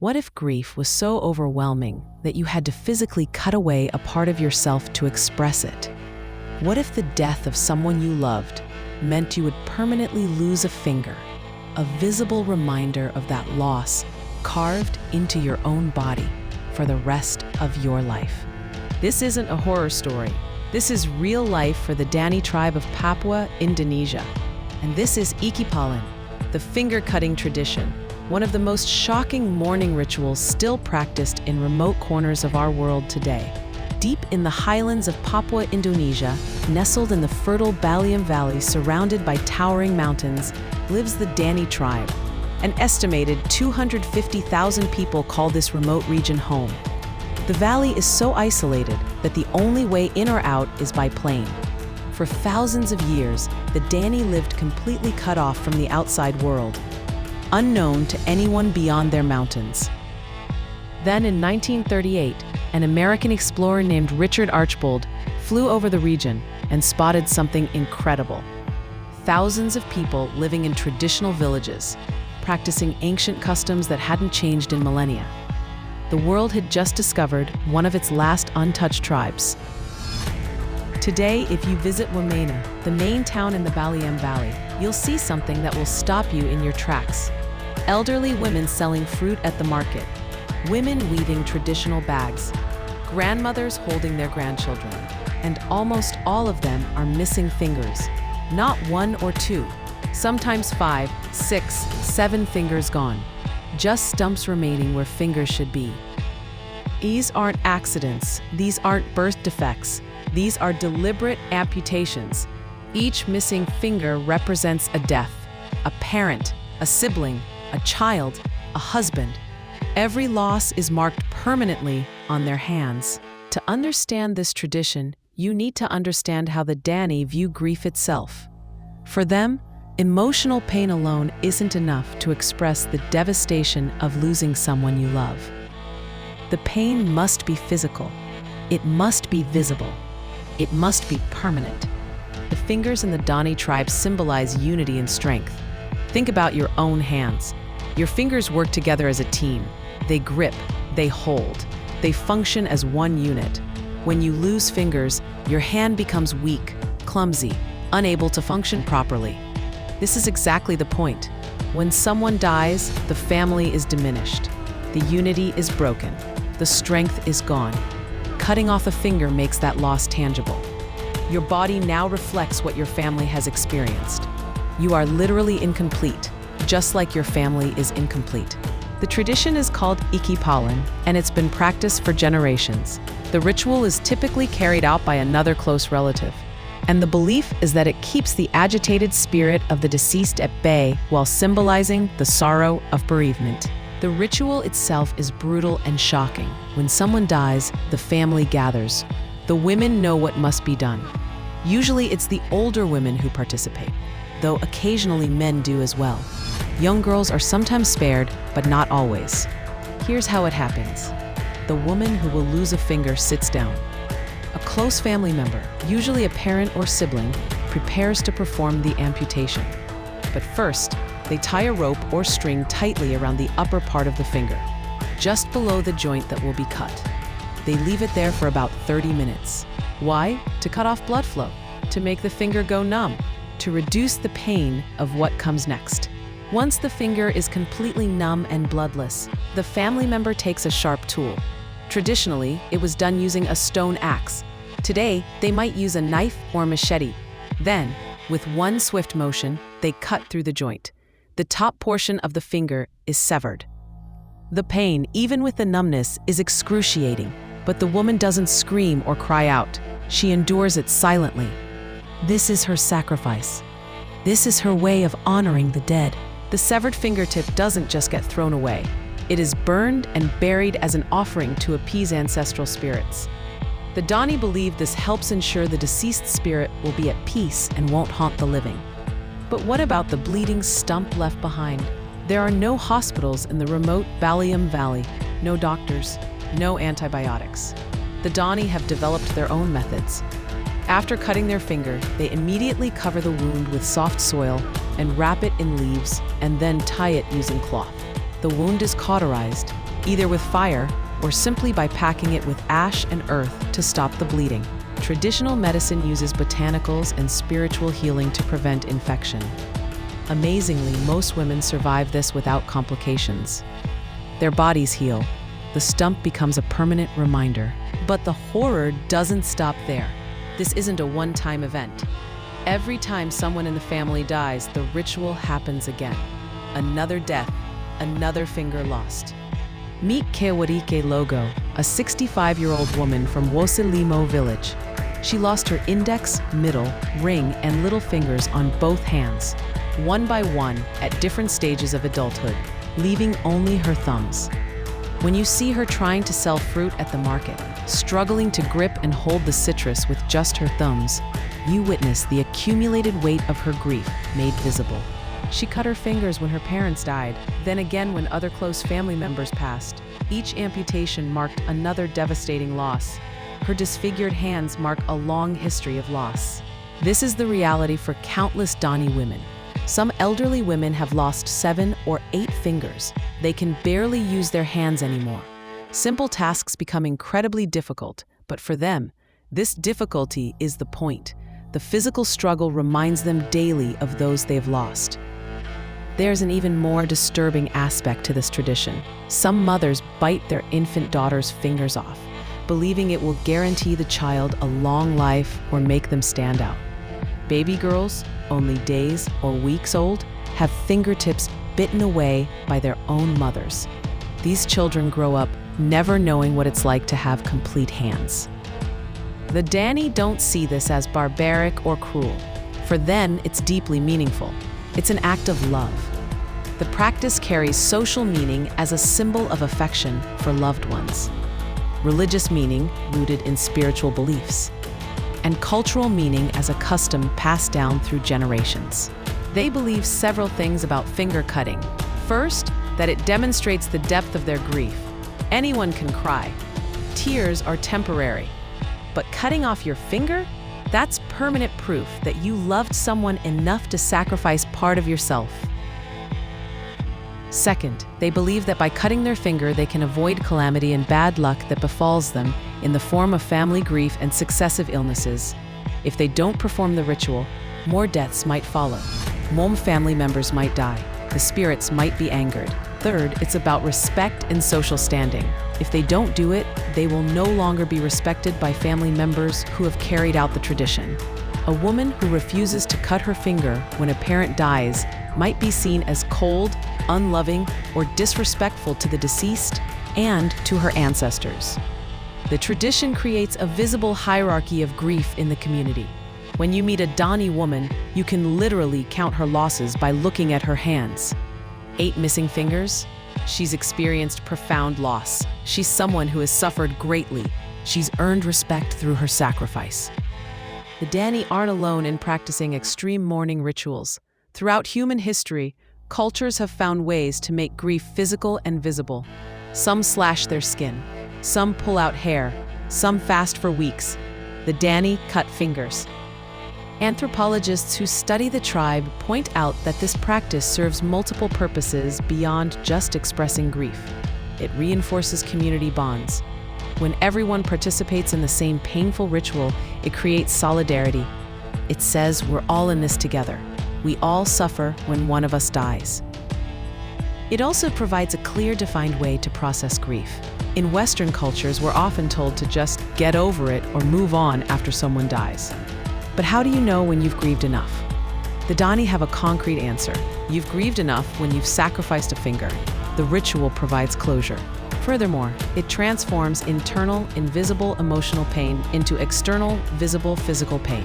What if grief was so overwhelming that you had to physically cut away a part of yourself to express it? What if the death of someone you loved meant you would permanently lose a finger, a visible reminder of that loss carved into your own body for the rest of your life? This isn't a horror story. This is real life for the Dani tribe of Papua, Indonesia. And this is ikipalin, the finger-cutting tradition, one of the most shocking mourning rituals still practiced in remote corners of our world today. Deep in the highlands of Papua, Indonesia, nestled in the fertile Baliem Valley surrounded by towering mountains, lives the Dani tribe. An estimated 250,000 people call this remote region home. The valley is so isolated that the only way in or out is by plane. For thousands of years, the Dani lived completely cut off from the outside world, unknown to anyone beyond their mountains. Then in 1938, an American explorer named Richard Archbold flew over the region and spotted something incredible. Thousands of people living in traditional villages, practicing ancient customs that hadn't changed in millennia. The world had just discovered one of its last untouched tribes. Today, if you visit Wamena, the main town in the Baliem Valley, you'll see something that will stop you in your tracks. Elderly women selling fruit at the market, women weaving traditional bags, grandmothers holding their grandchildren, and almost all of them are missing fingers. Not one or two, sometimes 5, 6, 7 fingers gone. Just stumps remaining where fingers should be. These aren't accidents, these aren't birth defects, these are deliberate amputations. Each missing finger represents a death, a parent, a sibling, a child, a husband. Every loss is marked permanently on their hands. To understand this tradition, you need to understand how the Dani view grief itself. For them, emotional pain alone isn't enough to express the devastation of losing someone you love. The pain must be physical. It must be visible. It must be permanent. The fingers in the Dani tribe symbolize unity and strength. Think about your own hands. Your fingers work together as a team. They grip, they hold, they function as one unit. When you lose fingers, your hand becomes weak, clumsy, unable to function properly. This is exactly the point. When someone dies, the family is diminished. The unity is broken. The strength is gone. Cutting off a finger makes that loss tangible. Your body now reflects what your family has experienced. You are literally incomplete, just like your family is incomplete. The tradition is called ikipalin, and it's been practiced for generations. The ritual is typically carried out by another close relative, and the belief is that it keeps the agitated spirit of the deceased at bay while symbolizing the sorrow of bereavement. The ritual itself is brutal and shocking. When someone dies, the family gathers. The women know what must be done. Usually it's the older women who participate, though occasionally men do as well. Young girls are sometimes spared, but not always. Here's how it happens. The woman who will lose a finger sits down. A close family member, usually a parent or sibling, prepares to perform the amputation. But first, they tie a rope or string tightly around the upper part of the finger, just below the joint that will be cut. They leave it there for about 30 minutes. Why? To cut off blood flow, to make the finger go numb, to reduce the pain of what comes next. Once the finger is completely numb and bloodless, the family member takes a sharp tool. Traditionally, it was done using a stone axe. Today, they might use a knife or machete. Then, with one swift motion, they cut through the joint. The top portion of the finger is severed. The pain, even with the numbness, is excruciating, but the woman doesn't scream or cry out. She endures it silently. This is her sacrifice. This is her way of honoring the dead. The severed fingertip doesn't just get thrown away. It is burned and buried as an offering to appease ancestral spirits. The Dani believe this helps ensure the deceased spirit will be at peace and won't haunt the living. But what about the bleeding stump left behind? There are no hospitals in the remote Baliem Valley, no doctors, no antibiotics. The Dani have developed their own methods. After cutting their finger, they immediately cover the wound with soft soil and wrap it in leaves and then tie it using cloth. The wound is cauterized, either with fire or simply by packing it with ash and earth to stop the bleeding. Traditional medicine uses botanicals and spiritual healing to prevent infection. Amazingly, most women survive this without complications. Their bodies heal. The stump becomes a permanent reminder. But the horror doesn't stop there. This isn't a one-time event. Every time someone in the family dies, the ritual happens again. Another death, another finger lost. Meet Kewarike Logo, a 65-year-old woman from Wosilimo village. She lost her index, middle, ring, and little fingers on both hands, one by one at different stages of adulthood, leaving only her thumbs. When you see her trying to sell fruit at the market, struggling to grip and hold the citrus with just her thumbs, you witness the accumulated weight of her grief made visible. She cut her fingers when her parents died, then again when other close family members passed. Each amputation marked another devastating loss. Her disfigured hands mark a long history of loss. This is the reality for countless Dani women. Some elderly women have lost 7 or 8 fingers. They can barely use their hands anymore. Simple tasks become incredibly difficult, but for them, this difficulty is the point. The physical struggle reminds them daily of those they've lost. There's an even more disturbing aspect to this tradition. Some mothers bite their infant daughter's fingers off, believing it will guarantee the child a long life or make them stand out. Baby girls, only days or weeks old, have fingertips bitten away by their own mothers. These children grow up never knowing what it's like to have complete hands. The Dani don't see this as barbaric or cruel. For them, it's deeply meaningful. It's an act of love. The practice carries social meaning as a symbol of affection for loved ones, religious meaning rooted in spiritual beliefs, and cultural meaning as a custom passed down through generations. They believe several things about finger cutting. First, that it demonstrates the depth of their grief. Anyone can cry. Tears are temporary. But cutting off your finger? That's permanent proof that you loved someone enough to sacrifice part of yourself. Second, they believe that by cutting their finger, they can avoid calamity and bad luck that befalls them in the form of family grief and successive illnesses. If they don't perform the ritual, more deaths might follow. More family members might die. The spirits might be angered. Third, it's about respect and social standing. If they don't do it, they will no longer be respected by family members who have carried out the tradition. A woman who refuses to cut her finger when a parent dies might be seen as cold, unloving, or disrespectful to the deceased and to her ancestors. The tradition creates a visible hierarchy of grief in the community. When you meet a Dani woman, you can literally count her losses by looking at her hands. 8 missing fingers? She's experienced profound loss. She's someone who has suffered greatly. She's earned respect through her sacrifice. The Dani aren't alone in practicing extreme mourning rituals. Throughout human history, cultures have found ways to make grief physical and visible. Some slash their skin, some pull out hair, some fast for weeks. The Dani cut fingers. Anthropologists who study the tribe point out that this practice serves multiple purposes beyond just expressing grief. It reinforces community bonds. When everyone participates in the same painful ritual, it creates solidarity. It says we're all in this together. We all suffer when one of us dies. It also provides a clear, defined way to process grief. In Western cultures, we're often told to just get over it or move on after someone dies. But how do you know when you've grieved enough? The Dani have a concrete answer. You've grieved enough when you've sacrificed a finger. The ritual provides closure. Furthermore, it transforms internal, invisible emotional pain into external, visible physical pain.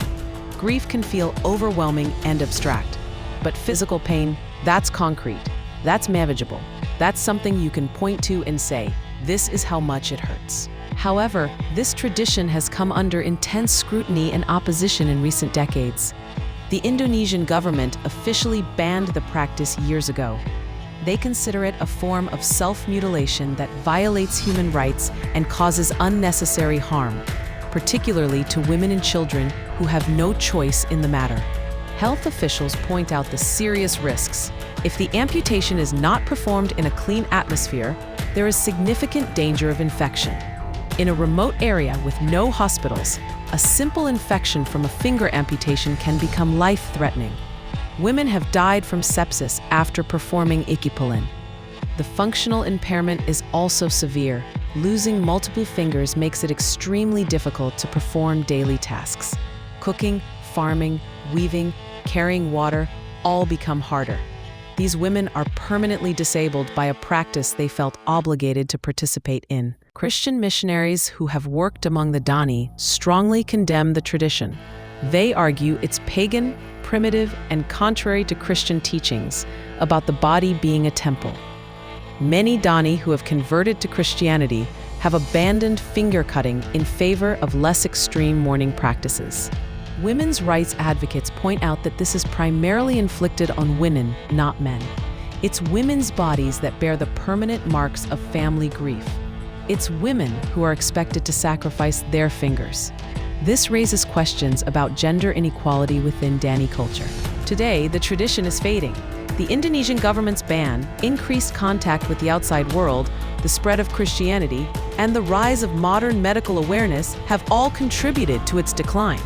Grief can feel overwhelming and abstract, but physical pain, that's concrete, that's manageable. That's something you can point to and say, this is how much it hurts. However, this tradition has come under intense scrutiny and opposition in recent decades. The Indonesian government officially banned the practice years ago. They consider it a form of self-mutilation that violates human rights and causes unnecessary harm, particularly to women and children who have no choice in the matter. Health officials point out the serious risks. If the amputation is not performed in a clean atmosphere, there is significant danger of infection. In a remote area with no hospitals, a simple infection from a finger amputation can become life-threatening. Women have died from sepsis after performing ikipalin. The functional impairment is also severe. Losing multiple fingers makes it extremely difficult to perform daily tasks. Cooking, farming, weaving, carrying water all become harder. These women are permanently disabled by a practice they felt obligated to participate in. Christian missionaries who have worked among the Dani strongly condemn the tradition. They argue it's pagan, primitive, and contrary to Christian teachings about the body being a temple. Many Dani who have converted to Christianity have abandoned finger cutting in favor of less extreme mourning practices. Women's rights advocates point out that this is primarily inflicted on women, not men. It's women's bodies that bear the permanent marks of family grief. It's women who are expected to sacrifice their fingers. This raises questions about gender inequality within Dani culture. Today, the tradition is fading. The Indonesian government's ban, increased contact with the outside world, the spread of Christianity, and the rise of modern medical awareness have all contributed to its decline.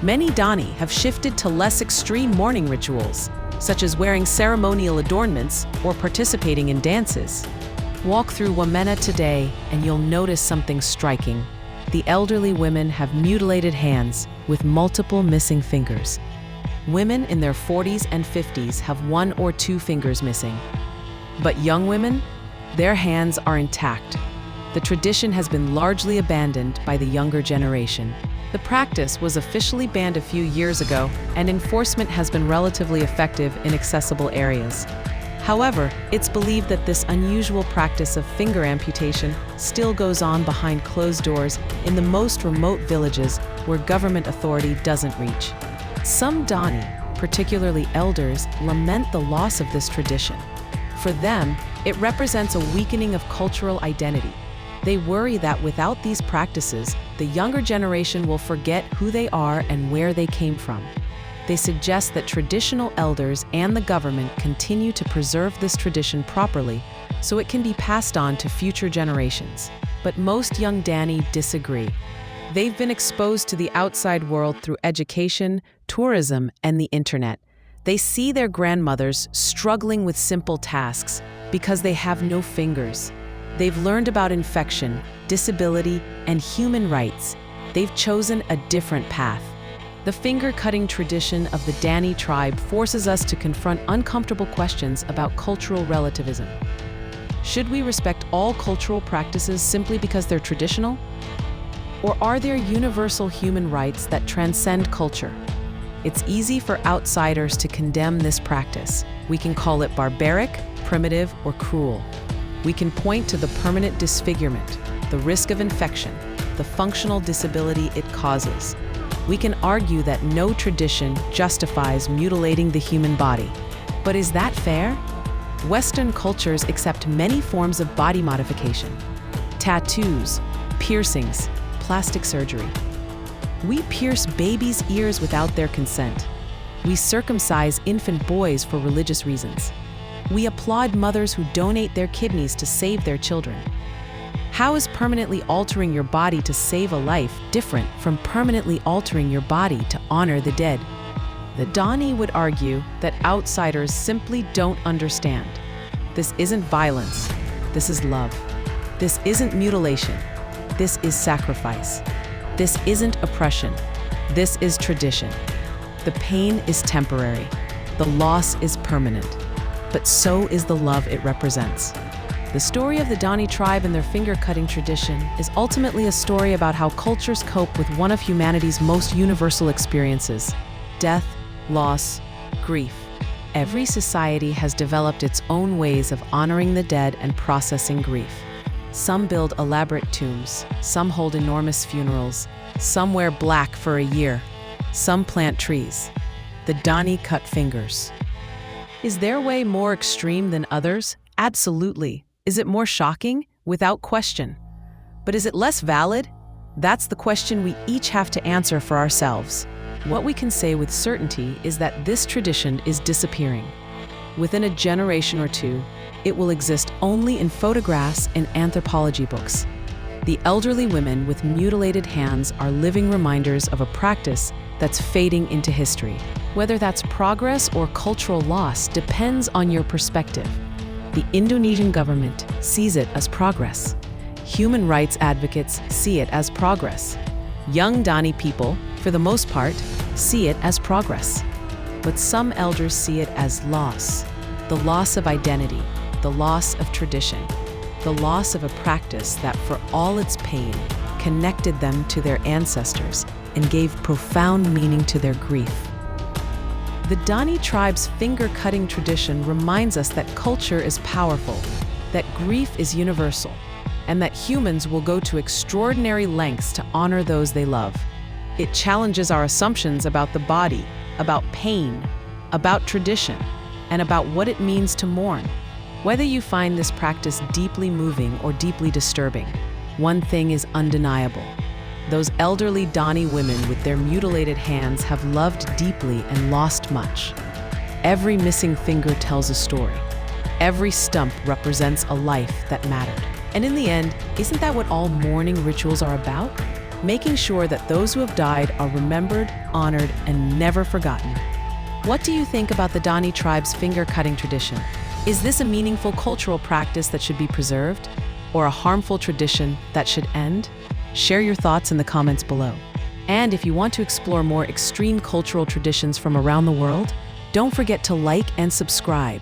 Many Dani have shifted to less extreme mourning rituals, such as wearing ceremonial adornments or participating in dances. Walk through Wamena today and you'll notice something striking. The elderly women have mutilated hands with multiple missing fingers. Women in their 40s and 50s have 1 or 2 fingers missing. But young women, their hands are intact. The tradition has been largely abandoned by the younger generation. The practice was officially banned a few years ago, and enforcement has been relatively effective in accessible areas. However, it's believed that this unusual practice of finger amputation still goes on behind closed doors in the most remote villages where government authority doesn't reach. Some Dani, particularly elders, lament the loss of this tradition. For them, it represents a weakening of cultural identity. They worry that without these practices, the younger generation will forget who they are and where they came from. They suggest that traditional elders and the government continue to preserve this tradition properly so it can be passed on to future generations. But most young Dani disagree. They've been exposed to the outside world through education, tourism, and the internet. They see their grandmothers struggling with simple tasks because they have no fingers. They've learned about infection, disability, and human rights. They've chosen a different path. The finger-cutting tradition of the Dani tribe forces us to confront uncomfortable questions about cultural relativism. Should we respect all cultural practices simply because they're traditional? Or are there universal human rights that transcend culture? It's easy for outsiders to condemn this practice. We can call it barbaric, primitive, or cruel. We can point to the permanent disfigurement, the risk of infection, the functional disability it causes. We can argue that no tradition justifies mutilating the human body. But is that fair? Western cultures accept many forms of body modification: tattoos, piercings, plastic surgery. We pierce babies' ears without their consent. We circumcise infant boys for religious reasons. We applaud mothers who donate their kidneys to save their children. How is permanently altering your body to save a life different from permanently altering your body to honor the dead? The Dani would argue that outsiders simply don't understand. This isn't violence. This is love. This isn't mutilation. This is sacrifice. This isn't oppression. This is tradition. The pain is temporary. The loss is permanent. But so is the love it represents. The story of the Dani tribe and their finger-cutting tradition is ultimately a story about how cultures cope with one of humanity's most universal experiences: death, loss, grief. Every society has developed its own ways of honoring the dead and processing grief. Some build elaborate tombs, some hold enormous funerals, some wear black for a year, some plant trees. The Dani cut fingers. Is their way more extreme than others? Absolutely. Is it more shocking? Without question. But is it less valid? That's the question we each have to answer for ourselves. What we can say with certainty is that this tradition is disappearing. Within a generation or two, it will exist only in photographs and anthropology books. The elderly women with mutilated hands are living reminders of a practice that's fading into history. Whether that's progress or cultural loss depends on your perspective. The Indonesian government sees it as progress. Human rights advocates see it as progress. Young Dani people, for the most part, see it as progress. But some elders see it as loss. The loss of identity, the loss of tradition, the loss of a practice that, for all its pain, connected them to their ancestors and gave profound meaning to their grief. The Dani tribe's finger-cutting tradition reminds us that culture is powerful, that grief is universal, and that humans will go to extraordinary lengths to honor those they love. It challenges our assumptions about the body, about pain, about tradition, and about what it means to mourn. Whether you find this practice deeply moving or deeply disturbing, one thing is undeniable. Those elderly Dani women with their mutilated hands have loved deeply and lost much. Every missing finger tells a story. Every stump represents a life that mattered. And in the end, isn't that what all mourning rituals are about? Making sure that those who have died are remembered, honored, and never forgotten. What do you think about the Dani tribe's finger-cutting tradition? Is this a meaningful cultural practice that should be preserved, or a harmful tradition that should end? Share your thoughts in the comments below. And if you want to explore more extreme cultural traditions from around the world, don't forget to like and subscribe.